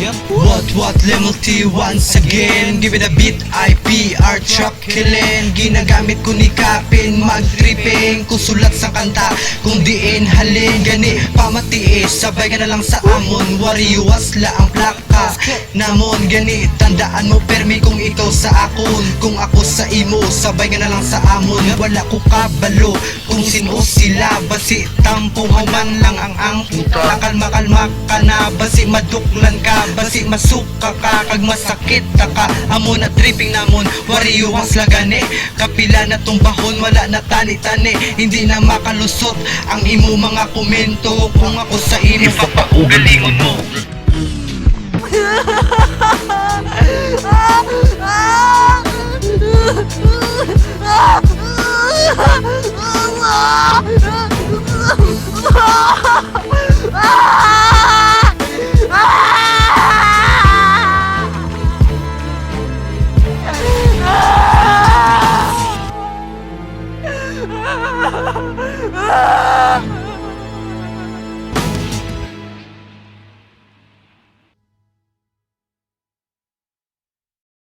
yan. What level T once again. Give it a beat, IPR trap killing. Ginagamit ko ni Kapin mag-tripping. Kung sulat sa kanta, kung diin halin. Gani pamatiis, sabay ka na lang sa amon. Wariwas la ang plaka namon. Gani tandaan mo permi kung ikaw sa akon. Kung ako sa imo, sabay ka na lang sa amon. Wala ko kabalo kung sino sila. Basi tampong man lang ang angkuta. Kalma-kalma ka na, basi maduklan ka. Basi masuka ka, kag masakit ka. Amon na tripping namon, wariwas lagani. Kapila na tumbahon, wala na tani-tani. Hindi na makalusot ang imo mga komento. Kung ako sa imo, papaugalingon mo. Ah!